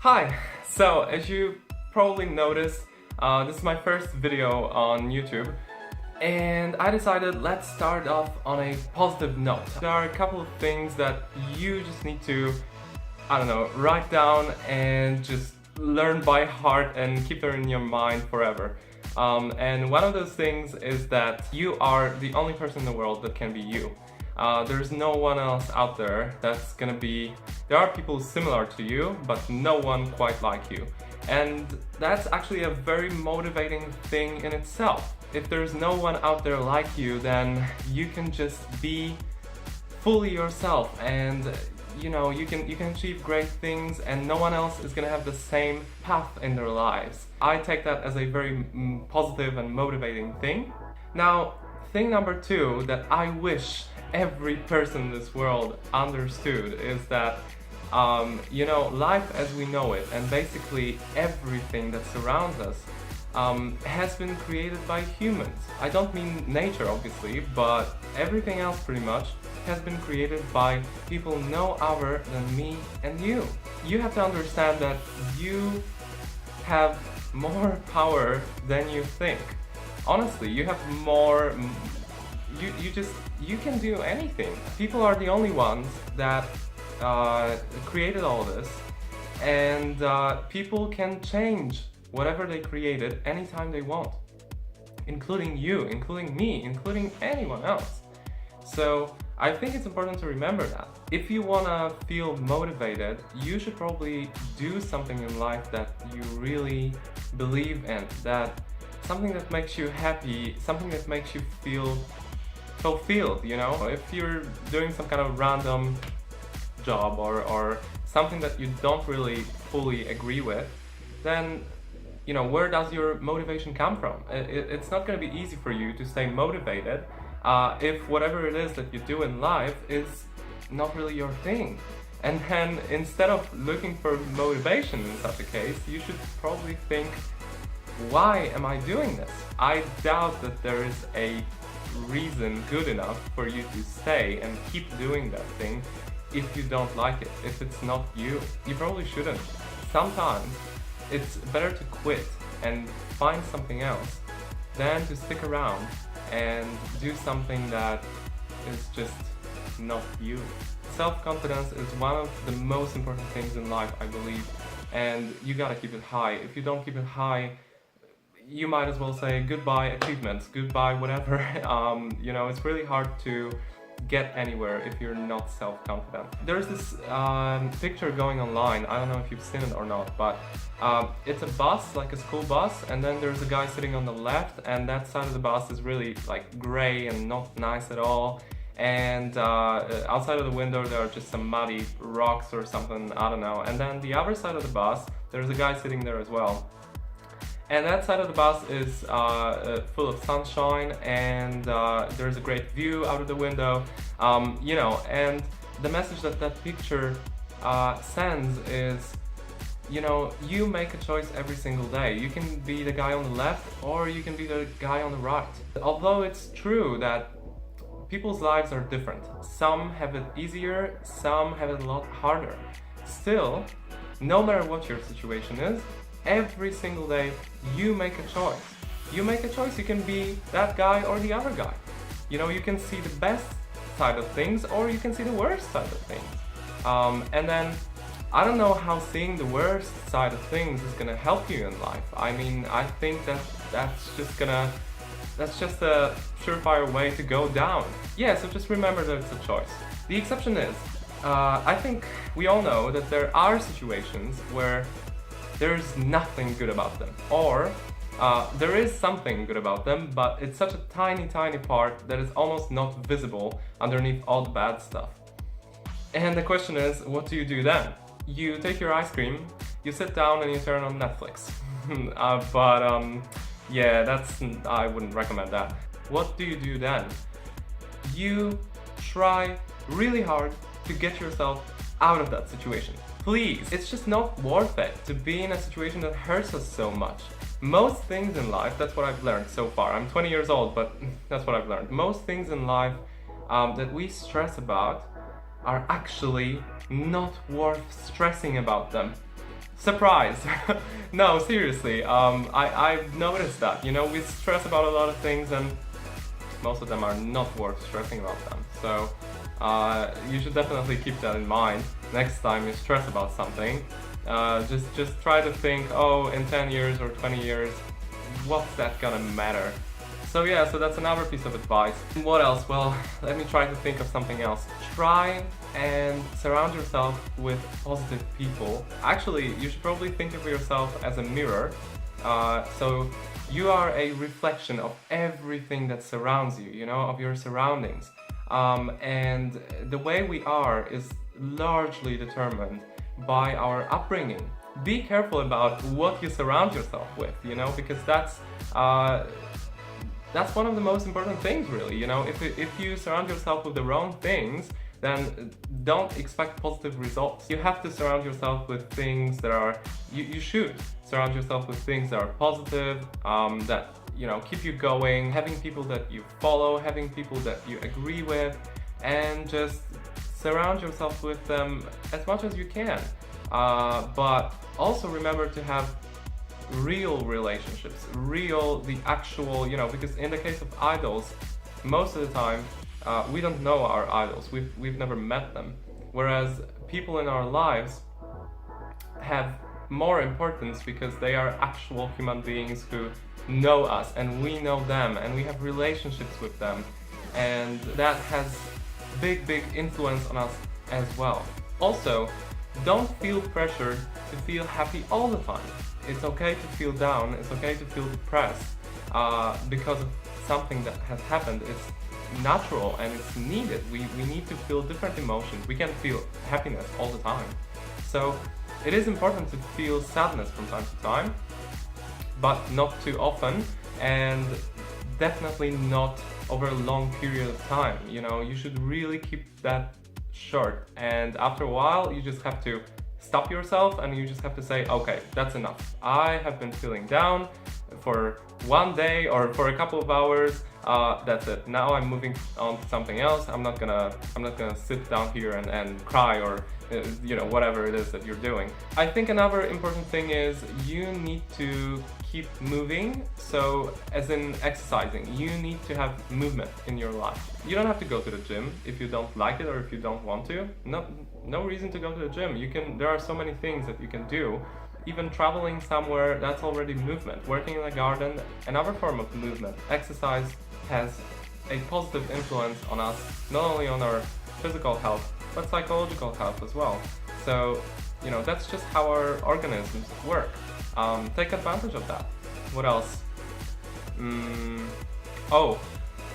Hi! So, as you probably noticed, this is my first video on YouTube, and I decided let's start off on a positive note. There are a couple of things that you just need to, write down and just learn by heart and keep them in your mind forever. And one of those things is that you are the only person in the world that can be you. There's no one else out there that's gonna be... There are people similar to you, but no one quite like you. And that's actually a very motivating thing in itself. If there's no one out there like you, then you can just be fully yourself, and you can achieve great things, and no one else is gonna have the same path in their lives. I take that as a very positive and motivating thing. Now, thing number two that I wish every person in this world understood is that life as we know it, and basically everything that surrounds us, has been created by humans. I don't mean nature, obviously, but everything else pretty much has been created by people no other than me and you. You have to understand that you have more power than you think. Honestly, you have more... You can do anything. People are the only ones that created all this, and people can change whatever they created anytime they want, including you, including me, including anyone else. So I think it's important to remember that. If you want to feel motivated, you should probably do something in life that you really believe in, something that makes you happy, something that makes you feel fulfilled, If you're doing some kind of random job or something that you don't really fully agree with, then where does your motivation come from? It's not going to be easy for you to stay motivated if whatever it is that you do in life is not really your thing. And then instead of looking for motivation in such a case, you should probably think, why am I doing this? I doubt that there is a reason good enough for you to stay and keep doing that thing if you don't like it, if it's not you. You probably shouldn't. Sometimes it's better to quit and find something else than to stick around and do something that is just not you. Self-confidence is one of the most important things in life, I believe, and you gotta keep it high. If you don't keep it high, you might as well say goodbye achievements, goodbye whatever. It's really hard to get anywhere if you're not self-confident. There's this picture going online, I don't know if you've seen it or not, but it's a bus, like a school bus, and then there's a guy sitting on the left, and that side of the bus is really like gray and not nice at all. And outside of the window there are just some muddy rocks or something, I don't know. And then the other side of the bus, there's a guy sitting there as well. And that side of the bus is full of sunshine, and there's a great view out of the window, and the message that picture sends is, you make a choice every single day. You can be the guy on the left, or you can be the guy on the right. Although it's true that people's lives are different. Some have it easier, some have it a lot harder. Still, no matter what your situation is, every single day you make a choice. You make a choice. You can be that guy or the other guy. You can see the best side of things, or you can see the worst side of things. And then I don't know how seeing the worst side of things is gonna help you in life. I mean, I think that's just a surefire way to go down. Yeah, so just remember that it's a choice. The exception is, I think we all know that there are situations where there's nothing good about them, or there is something good about them, but it's such a tiny part that it's almost not visible underneath all the bad stuff. And the question is, what do you do then? You take your ice cream, you sit down and you turn on Netflix. Yeah, I wouldn't recommend that. What do you do then? You try really hard to get yourself out of that situation. Please, it's just not worth it to be in a situation that hurts us so much. Most things in life, that's what I've learned so far. I'm 20 years old, but that's what I've learned. Most things in life that we stress about are actually not worth stressing about them. Surprise! No, seriously, I've noticed that, you know, we stress about a lot of things and most of them are not worth stressing about them. So you should definitely keep that in mind next time you stress about something. Just try to think, oh, in 10 years or 20 years, what's that gonna matter? So yeah, so that's another piece of advice. What else? Well, let me try to think of something else. Try and surround yourself with positive people. Actually, you should probably think of yourself as a mirror. So you are a reflection of everything that surrounds you, you know, of your surroundings. And the way we are is largely determined by our upbringing. Be careful about what you surround yourself with, you know, because that's one of the most important things, really. You know, if you surround yourself with the wrong things, then don't expect positive results. You have to surround yourself with things that are, you should surround yourself with things that are positive, that, you know, keep you going, having people that you follow, having people that you agree with, and just surround yourself with them as much as you can. But also remember to have real relationships, the actual, you know, because in the case of idols, most of the time, we don't know our idols, we've never met them. Whereas people in our lives have more importance because they are actual human beings who know us and we know them and we have relationships with them, and that has big influence on us as well. Also, don't feel pressured to feel happy all the time. It's okay to feel down, it's okay to feel depressed because of something that has happened. It's natural and it's needed. We need to feel different emotions. We can't feel happiness all the time. So it is important to feel sadness from time to time, but not too often, and definitely not over a long period of time. You know, you should really keep that short, and after a while you just have to stop yourself and you just have to say, okay, that's enough. I have been feeling down for one day or for a couple of hours. That's it. Now I'm moving on to something else. I'm not gonna sit down here and cry or you know, whatever it is that you're doing. I think another important thing is you need to keep moving. So as in exercising, you need to have movement in your life. You don't have to go to the gym if you don't like it or if you don't want to. No reason to go to the gym. There are so many things that you can do. Even traveling somewhere, that's already movement. Working in a garden, another form of movement. Exercise has a positive influence on us, not only on our physical health, but psychological health as well. So, you know, that's just how our organisms work. Take advantage of that. What else? Oh,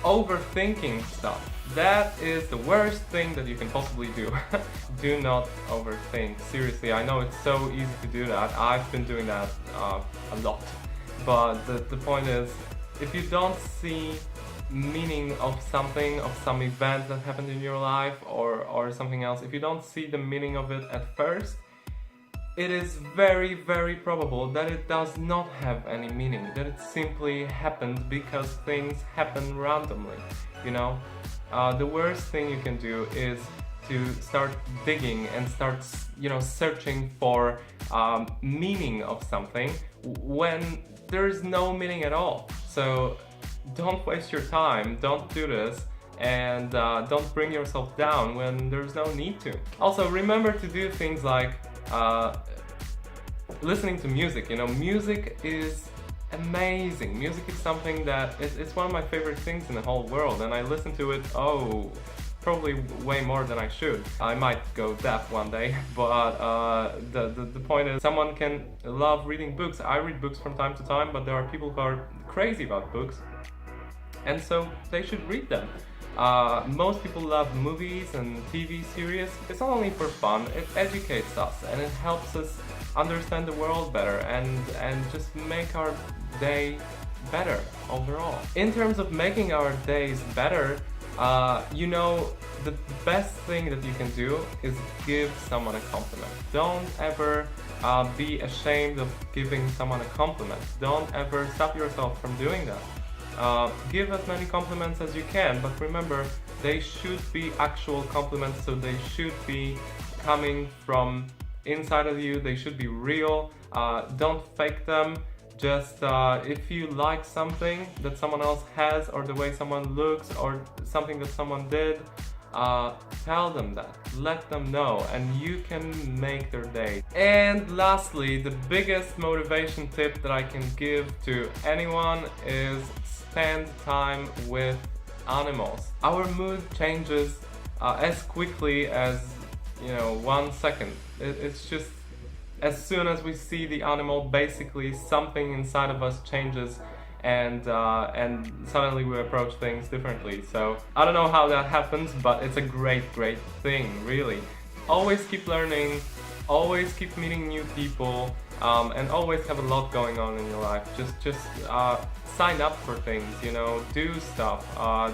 overthinking stuff. That is the worst thing that you can possibly do. Do not overthink. Seriously, I know it's so easy to do that. I've been doing that a lot. But the point is, if you don't see meaning of something, of some event that happened in your life or something else, if you don't see the meaning of it at first, it is very probable that it does not have any meaning, that it simply happened because things happen randomly, you know? The worst thing you can do is to start digging and start, you know, searching for meaning of something when there is no meaning at all. So don't waste your time, don't do this, and don't bring yourself down when there's no need to. Also, remember to do things like listening to music. You know, music is amazing. Music is something that it's one of my favorite things in the whole world, and I listen to it, probably way more than I should. I might go deaf one day, but the point is, someone can love reading books. I read books from time to time, but there are people who are crazy about books, and so they should read them. Most people love movies and TV series. It's not only for fun, it educates us and it helps us understand the world better and just make our day better overall. In terms of making our days better, you know, the best thing that you can do is give someone a compliment. Don't ever be ashamed of giving someone a compliment. Don't ever stop yourself from doing that. Give as many compliments as you can, but remember, they should be actual compliments, so they should be coming from inside of you. They should be real. Don't fake them. Just if you like something that someone else has, or the way someone looks, or something that someone did, tell them that, let them know, and you can make their day. And lastly, the biggest motivation tip that I can give to anyone is spend time with animals. Our mood changes as quickly as, 1 second. It's just as soon as we see the animal, basically something inside of us changes, and suddenly we approach things differently. So I don't know how that happens, but it's a great thing, really. Always keep learning, always keep meeting new people, and always have a lot going on in your life. Just sign up for things, do stuff.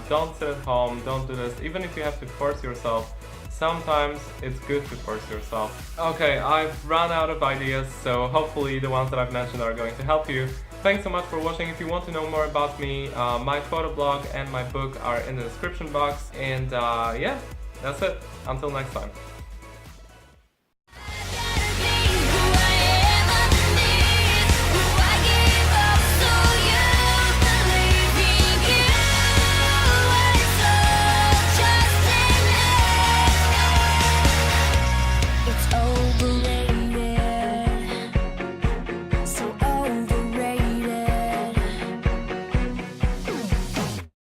Don't sit at home, don't do this. Even if you have to force yourself, sometimes it's good to force yourself. Okay, I've run out of ideas, so hopefully the ones that I've mentioned are going to help you. Thanks so much for watching. If you want to know more about me, my photo blog and my book are in the description box. And yeah, that's it. Until next time.